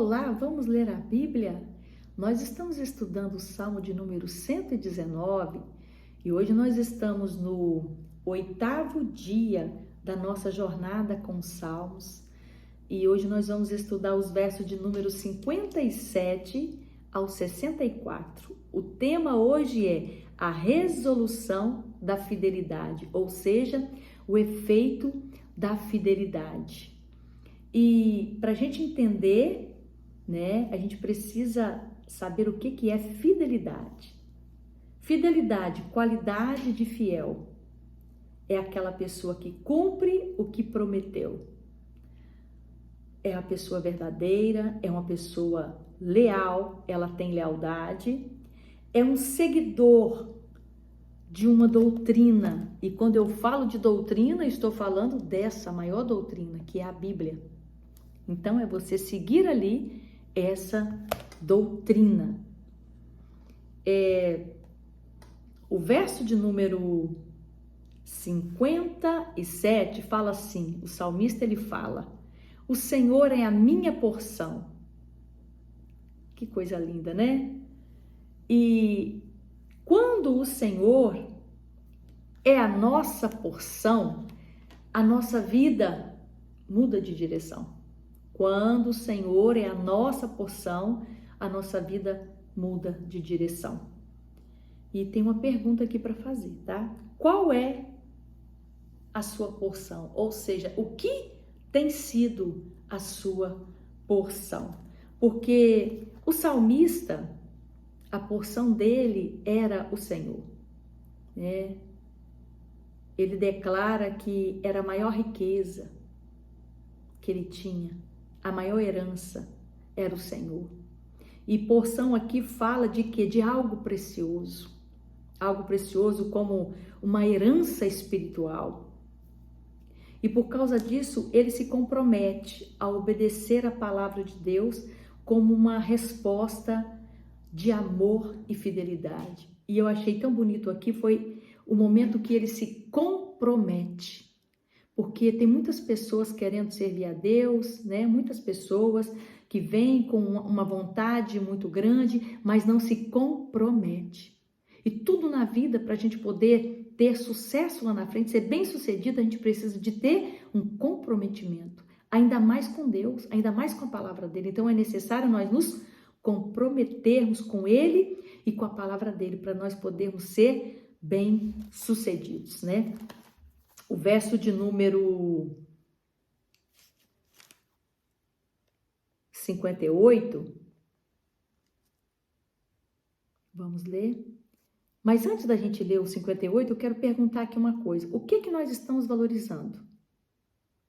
Olá, vamos ler a Bíblia? Nós estamos estudando o Salmo de número 119 e hoje nós estamos no 8º dia da nossa jornada com os Salmos e hoje nós vamos estudar os versos de número 57 ao 64. O tema hoje é a resolução da fidelidade, ou seja, o efeito da fidelidade. E para a gente entender, a gente precisa saber o que é fidelidade. Fidelidade, qualidade de fiel, é aquela pessoa que cumpre o que prometeu. É a pessoa verdadeira, é uma pessoa leal, ela tem lealdade, é um seguidor de uma doutrina. E quando eu falo de doutrina, estou falando dessa maior doutrina, que é a Bíblia. Então, é você seguir ali essa doutrina. O verso de número 57 fala assim, o salmista ele fala, o Senhor é a minha porção. Que coisa linda, né? E quando o Senhor é a nossa porção, a nossa vida muda de direção. Quando o Senhor é a nossa porção, a nossa vida muda de direção. E tem uma pergunta aqui para fazer, tá? Qual é a sua porção? Ou seja, o que tem sido a sua porção? Porque o salmista, a porção dele era o Senhor, né? Ele declara que era a maior riqueza que ele tinha, a maior herança era o Senhor. E porção aqui fala de quê? De algo precioso como uma herança espiritual. E por causa disso, ele se compromete a obedecer a palavra de Deus como uma resposta de amor e fidelidade. E eu achei tão bonito aqui, foi o momento que ele se compromete. Porque tem muitas pessoas querendo servir a Deus, né? Muitas pessoas que vêm com uma vontade muito grande, mas não se compromete. E tudo na vida, para a gente poder ter sucesso lá na frente, ser bem sucedido, a gente precisa de ter um comprometimento. Ainda mais com Deus, ainda mais com a palavra dele. Então é necessário nós nos comprometermos com ele e com a palavra dele, para nós podermos ser bem sucedidos, né? O verso de número 58, vamos ler. Mas antes da gente ler o 58, eu quero perguntar aqui uma coisa. O que nós estamos valorizando?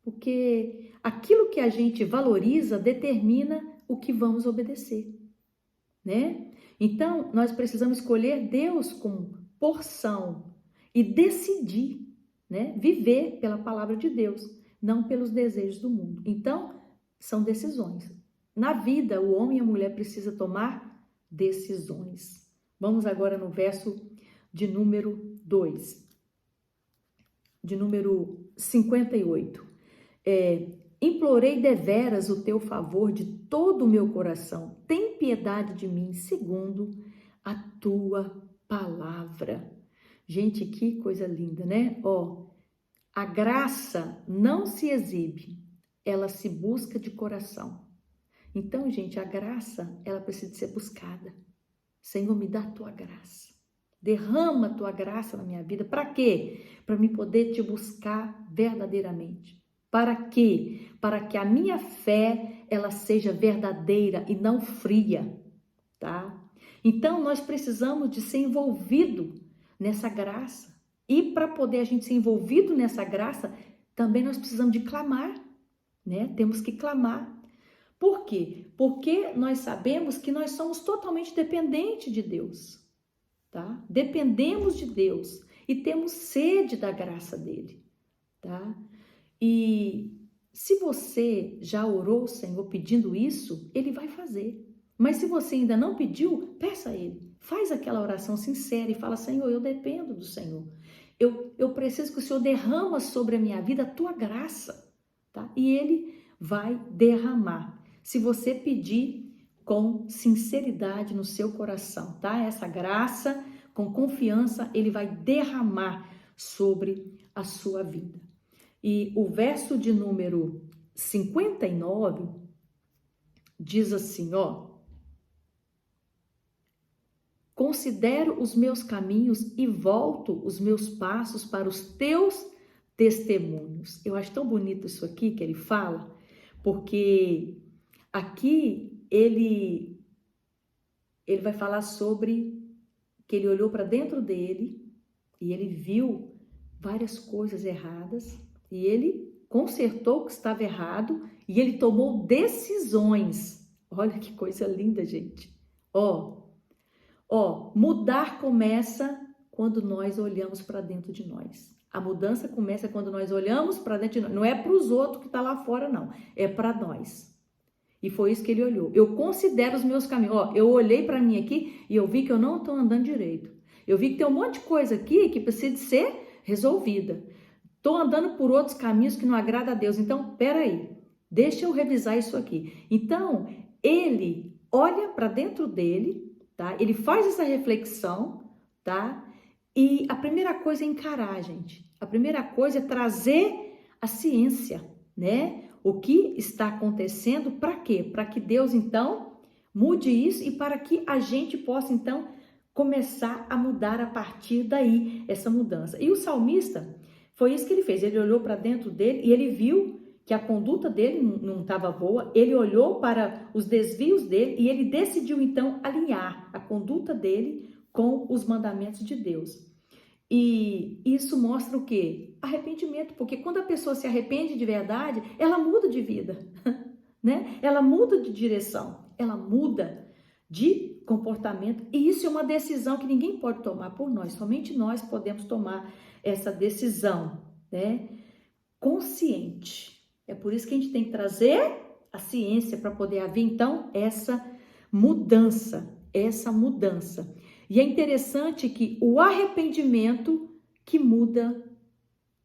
Porque aquilo que a gente valoriza determina o que vamos obedecer, né? Então, nós precisamos escolher Deus como porção e decidir, né? Viver pela palavra de Deus, não pelos desejos do mundo. Então, são decisões. Na vida, o homem e a mulher precisam tomar decisões. Vamos agora no verso de número 2, de número 58. Implorei deveras o teu favor de todo o meu coração. Tem piedade de mim, segundo a tua palavra. Gente, que coisa linda, né? A graça não se exibe, ela se busca de coração. Então, gente, a graça, ela precisa ser buscada. Senhor, me dá a tua graça. Derrama a tua graça na minha vida. Para quê? Para me poder te buscar verdadeiramente. Para quê? Para que a minha fé, ela seja verdadeira e não fria, tá? Então, nós precisamos de ser envolvido nessa graça. E para poder a gente ser envolvido nessa graça, também nós precisamos de clamar, né? Temos que clamar. Por quê? Porque nós sabemos que nós somos totalmente dependentes de Deus, tá? Dependemos de Deus e temos sede da graça dele, tá? E se você já orou ao Senhor pedindo isso, ele vai fazer. Mas se você ainda não pediu, peça a ele. Faz aquela oração sincera e fala, Senhor, eu dependo do Senhor. Eu preciso que o Senhor derrama sobre a minha vida a tua graça, tá? E ele vai derramar. se você pedir com sinceridade no seu coração, tá? Essa graça, com confiança, ele vai derramar sobre a sua vida. E o verso de número 59 diz assim, ó: considero os meus caminhos e volto os meus passos para os teus testemunhos. Eu acho tão bonito isso aqui que ele fala, porque aqui ele vai falar sobre que ele olhou para dentro dele e ele viu várias coisas erradas e ele consertou o que estava errado e ele tomou decisões. Olha que coisa linda, gente. Mudar começa quando nós olhamos para dentro de nós. A mudança começa quando nós olhamos para dentro de nós. Não é para os outros que estão lá fora, não. É para nós. E foi isso que ele olhou. Eu considero os meus caminhos. Eu olhei para mim aqui e eu vi que eu não estou andando direito. Eu vi que tem um monte de coisa aqui que precisa de ser resolvida. Estou andando por outros caminhos que não agradam a Deus. Então, peraí, deixa eu revisar isso aqui. Então, ele olha para dentro dele, tá? Ele faz essa reflexão, tá? E a primeira coisa é encarar, gente. A primeira coisa é trazer a ciência, né? O que está acontecendo, para quê? Para que Deus, então, mude isso e para que a gente possa, então, começar a mudar a partir daí, essa mudança. E o salmista, foi isso que ele fez. Ele olhou para dentro dele e ele viu que a conduta dele não estava boa. Ele olhou para os desvios dele e ele decidiu, então, alinhar a conduta dele com os mandamentos de Deus. E isso mostra o quê? Arrependimento, porque quando a pessoa se arrepende de verdade, ela muda de vida, né? Ela muda de direção, ela muda de comportamento, e isso é uma decisão que ninguém pode tomar por nós, somente nós podemos tomar essa decisão, né? Consciente. É por isso que a gente tem que trazer a ciência para poder haver, então, essa mudança. E é interessante que o arrependimento que muda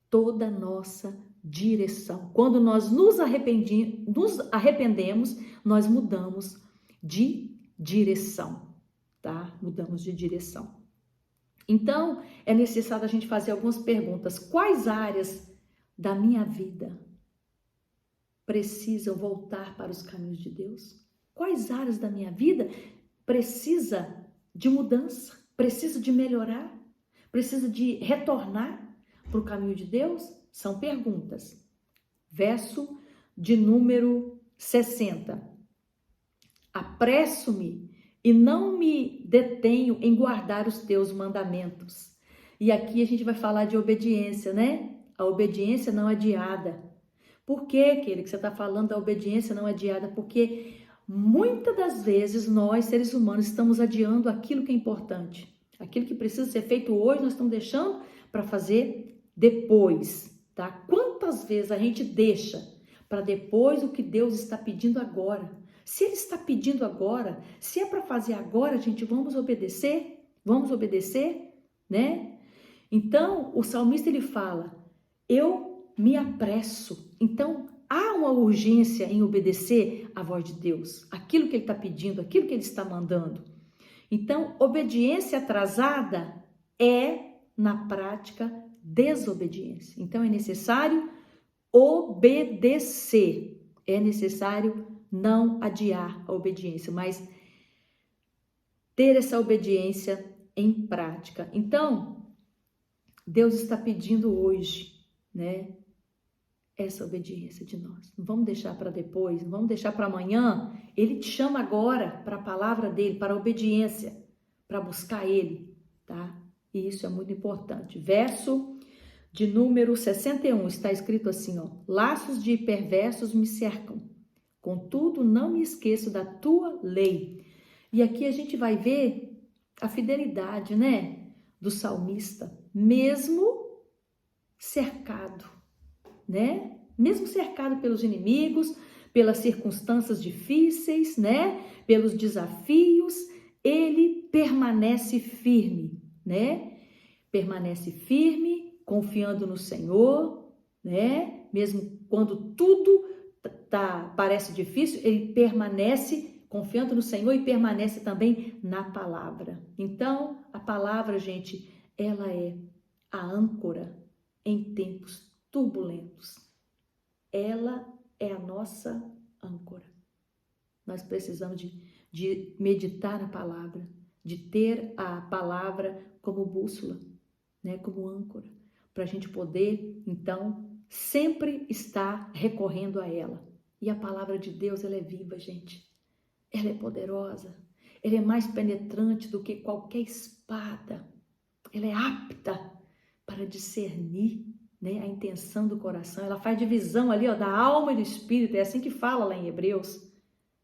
toda a nossa direção. Quando nós nos arrependemos, nós mudamos de direção, tá? Mudamos de direção. Então, é necessário a gente fazer algumas perguntas. Quais áreas da minha vida precisam voltar para os caminhos de Deus? Quais áreas da minha vida precisa de mudança, precisa de melhorar, precisa de retornar para o caminho de Deus? São perguntas. Verso de número 60. Apresso-me e não me detenho em guardar os teus mandamentos. E aqui a gente vai falar de obediência, né? A obediência não adiada. Por que, querido, que você está falando da obediência não adiada? Porque muitas das vezes nós, seres humanos, estamos adiando aquilo que é importante. Aquilo que precisa ser feito hoje, nós estamos deixando para fazer depois, tá? Quantas vezes a gente deixa para depois o que Deus está pedindo agora? Se Ele está pedindo agora, se é para fazer agora, gente, vamos obedecer? Vamos obedecer, né? Então, o salmista, ele fala, eu me apresso. Então, há uma urgência em obedecer à voz de Deus, aquilo que Ele está pedindo, aquilo que Ele está mandando. Então, obediência atrasada é, na prática, desobediência. Então, é necessário obedecer, é necessário não adiar a obediência, mas ter essa obediência em prática. Então, Deus está pedindo hoje, né? Essa obediência de nós. Não vamos deixar para depois, não vamos deixar para amanhã. Ele te chama agora para a palavra dele, para a obediência, para buscar ele, tá? E isso é muito importante. Verso de número 61, está escrito assim, ó: laços de perversos me cercam, contudo não me esqueço da tua lei. E aqui a gente vai ver a fidelidade, né, do salmista, mesmo cercado, né? Mesmo cercado pelos inimigos, pelas circunstâncias difíceis, né? Pelos desafios, ele permanece firme, né? Permanece firme, confiando no Senhor, né? Mesmo quando tudo parece difícil, ele permanece confiando no Senhor e permanece também na palavra. Então, a palavra, gente, ela é a âncora em tempos turbulentos. Ela é a nossa âncora. Nós precisamos de meditar na palavra, de ter a palavra como bússola, né, como âncora, para a gente poder, então, sempre estar recorrendo a ela. E a palavra de Deus, ela é viva, gente. Ela é poderosa. Ela é mais penetrante do que qualquer espada. Ela é apta para discernir, né, a intenção do coração. Ela faz divisão ali, ó, da alma e do espírito. É assim que fala lá em Hebreus.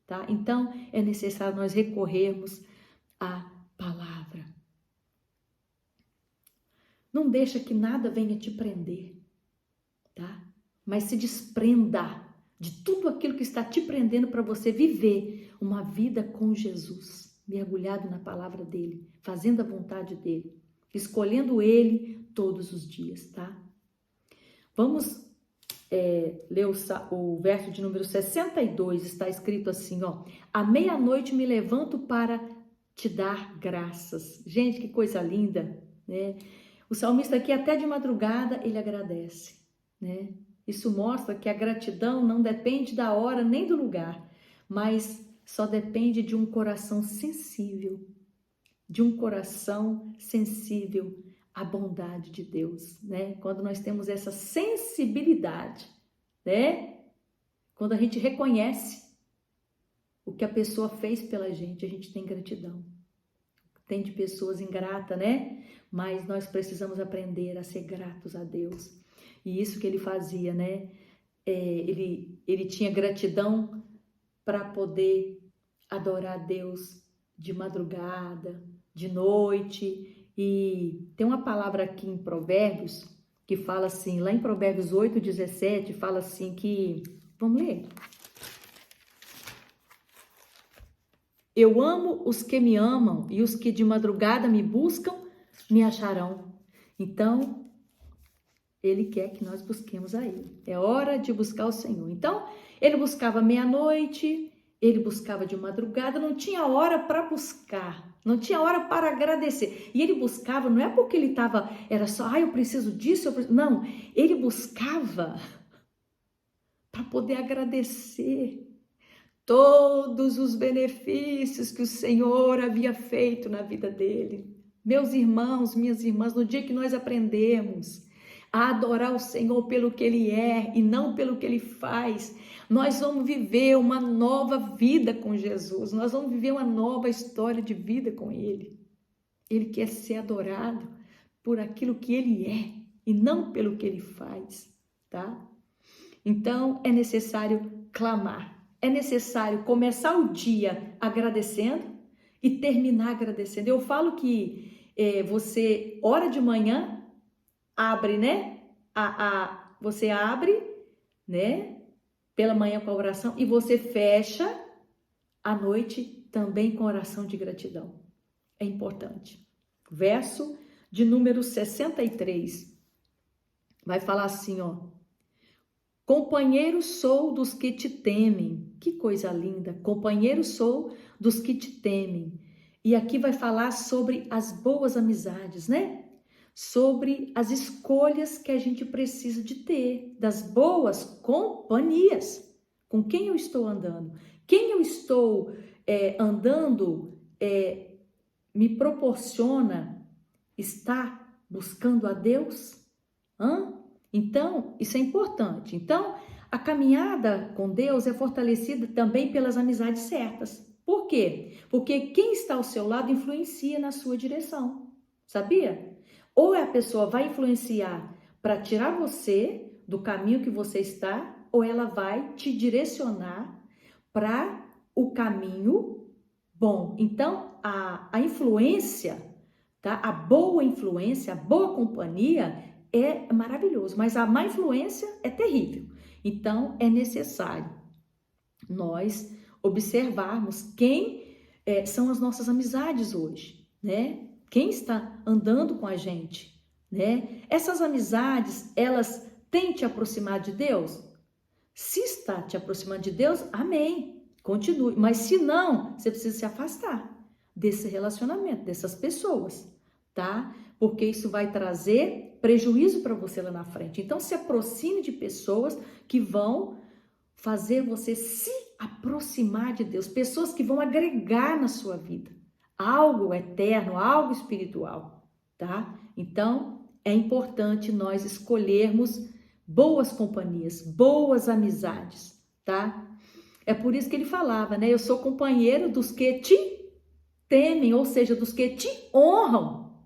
Tá? Então, é necessário nós recorrermos à palavra. Não deixa que nada venha te prender, tá? Mas se desprenda de tudo aquilo que está te prendendo para você viver uma vida com Jesus, mergulhado na palavra dele, fazendo a vontade dele, escolhendo ele todos os dias, tá? Vamos ler o verso de número 62, está escrito assim, ó: à meia-noite me levanto para te dar graças. Gente, que coisa linda, né? O salmista aqui, até de madrugada, ele agradece, né? Isso mostra que a gratidão não depende da hora nem do lugar, mas só depende de um coração sensível, à bondade de Deus, né? Quando nós temos essa sensibilidade, né? Quando a gente reconhece o que a pessoa fez pela gente, a gente tem gratidão. Tem de pessoas ingratas, né? Mas nós precisamos aprender a ser gratos a Deus. E isso que ele fazia, né? Ele tinha gratidão para poder adorar a Deus de madrugada, de noite. E tem uma palavra aqui em Provérbios que fala assim, lá em Provérbios 8:17, fala assim que... Vamos ler? Eu amo os que me amam e os que de madrugada me buscam me acharão. Então, ele quer que nós busquemos a ele. É hora de buscar o Senhor. Então, ele buscava meia-noite, ele buscava de madrugada, não tinha hora para buscar, não tinha hora para agradecer. E ele buscava, não é porque ele era só, eu preciso disso, não. Ele buscava para poder agradecer todos os benefícios que o Senhor havia feito na vida dele. Meus irmãos, minhas irmãs, no dia que nós aprendemos a adorar o Senhor pelo que Ele é e não pelo que Ele faz, nós vamos viver uma nova vida com Jesus, nós vamos viver uma nova história de vida com Ele. Ele quer ser adorado por aquilo que Ele é e não pelo que Ele faz, tá? Então, é necessário clamar, é necessário começar o dia agradecendo e terminar agradecendo. Eu falo que você ora de manhã, abre, né? Você abre, né? Pela manhã com a oração e você fecha à noite também com oração de gratidão. É importante. Verso de número 63 vai falar assim, ó: companheiro sou dos que te temem. Que coisa linda. Companheiro sou dos que te temem. E aqui vai falar sobre as boas amizades, né? Sobre as escolhas que a gente precisa de ter, das boas companhias. Com quem eu estou andando? Quem eu estou andando me proporciona estar buscando a Deus? Então, isso é importante. Então, a caminhada com Deus é fortalecida também pelas amizades certas. Por quê? Porque quem está ao seu lado influencia na sua direção. Sabia? Ou a pessoa vai influenciar para tirar você do caminho que você está, ou ela vai te direcionar para o caminho bom. Então, a influência, tá? A boa influência, a boa companhia é maravilhoso, mas a má influência é terrível. Então, é necessário nós observarmos quem são as nossas amizades hoje, né? Quem está andando com a gente, né? Essas amizades, elas têm te aproximar de Deus? Se está te aproximando de Deus, amém, continue. Mas se não, você precisa se afastar desse relacionamento, dessas pessoas, tá? Porque isso vai trazer prejuízo para você lá na frente. Então, se aproxime de pessoas que vão fazer você se aproximar de Deus, pessoas que vão agregar na sua vida algo eterno, algo espiritual, tá? Então, é importante nós escolhermos boas companhias, boas amizades, tá? É por isso que ele falava, né? Eu sou companheiro dos que te temem, ou seja, dos que te honram.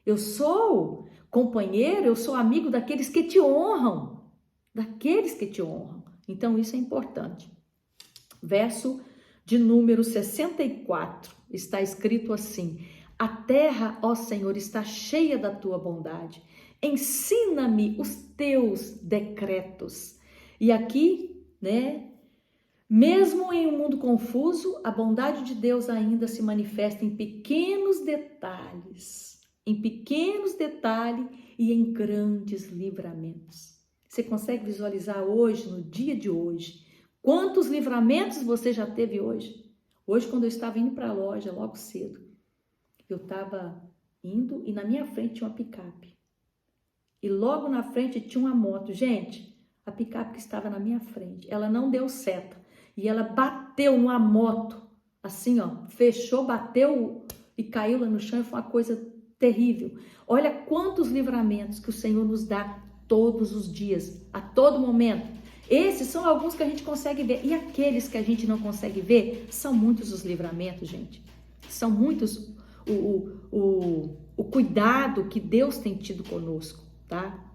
Eu sou companheiro, eu sou amigo daqueles que te honram, daqueles que te honram. Então, isso é importante. Verso de número 64, está escrito assim: a terra, ó Senhor, está cheia da tua bondade. Ensina-me os teus decretos. E aqui, né, mesmo em um mundo confuso, a bondade de Deus ainda se manifesta em pequenos detalhes e em grandes livramentos. Você consegue visualizar hoje, no dia de hoje, quantos livramentos você já teve hoje? Hoje, quando eu estava indo para a loja logo cedo, eu estava indo e na minha frente tinha uma picape. E logo na frente tinha uma moto. Gente, a picape que estava na minha frente, ela não deu seta. E ela bateu numa moto, assim, ó, fechou, bateu e caiu lá no chão. E foi uma coisa terrível. Olha quantos livramentos que o Senhor nos dá todos os dias, a todo momento. Esses são alguns que a gente consegue ver. E aqueles que a gente não consegue ver, são muitos os livramentos, gente. São muitos o cuidado que Deus tem tido conosco, tá?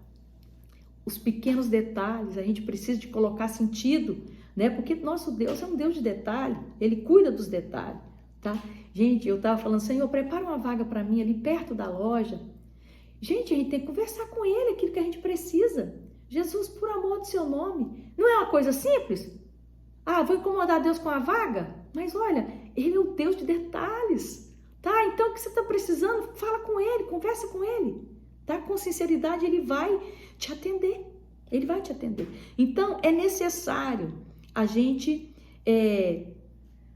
Os pequenos detalhes, a gente precisa de colocar sentido, né? Porque nosso Deus é um Deus de detalhe. Ele cuida dos detalhes, tá? Gente, eu tava falando, Senhor, prepara uma vaga para mim ali perto da loja. Gente, a gente tem que conversar com Ele aquilo que a gente precisa. Jesus, por amor do seu nome. Não é uma coisa simples? Ah, vou incomodar Deus com a vaga? Mas olha, Ele é o Deus de detalhes, tá? Então, o que você está precisando, fala com Ele, conversa com Ele, tá? Com sinceridade, Ele vai te atender. Ele vai te atender. Então, é necessário a gente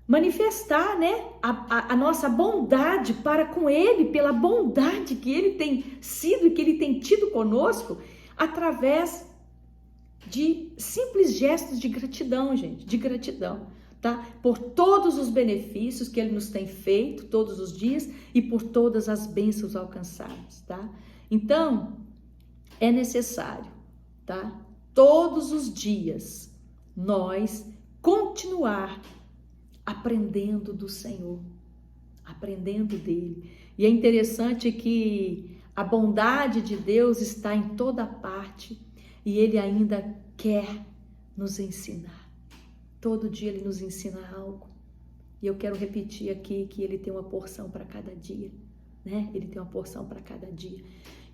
manifestar, né, a nossa bondade para com Ele, pela bondade que Ele tem sido e que Ele tem tido conosco, através de simples gestos de gratidão, gente, de gratidão, tá? Por todos os benefícios que Ele nos tem feito todos os dias e por todas as bênçãos alcançadas, tá? Então, é necessário, tá? Todos os dias, nós continuar aprendendo do Senhor, aprendendo dele. E é interessante que a bondade de Deus está em toda parte e Ele ainda quer nos ensinar. Todo dia Ele nos ensina algo. E eu quero repetir aqui que Ele tem uma porção para cada dia, né? Ele tem uma porção para cada dia.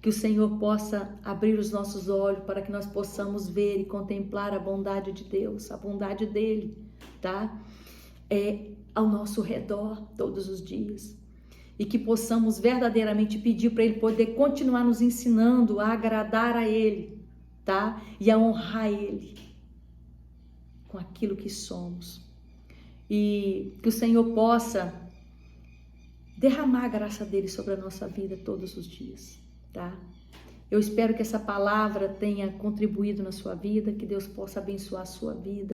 Que o Senhor possa abrir os nossos olhos para que nós possamos ver e contemplar a bondade de Deus, a bondade dEle, tá? Ao nosso redor todos os dias. E que possamos verdadeiramente pedir para Ele poder continuar nos ensinando a agradar a Ele, tá? E a honrar Ele com aquilo que somos. E que o Senhor possa derramar a graça dEle sobre a nossa vida todos os dias, tá? Eu espero que essa palavra tenha contribuído na sua vida, que Deus possa abençoar a sua vida.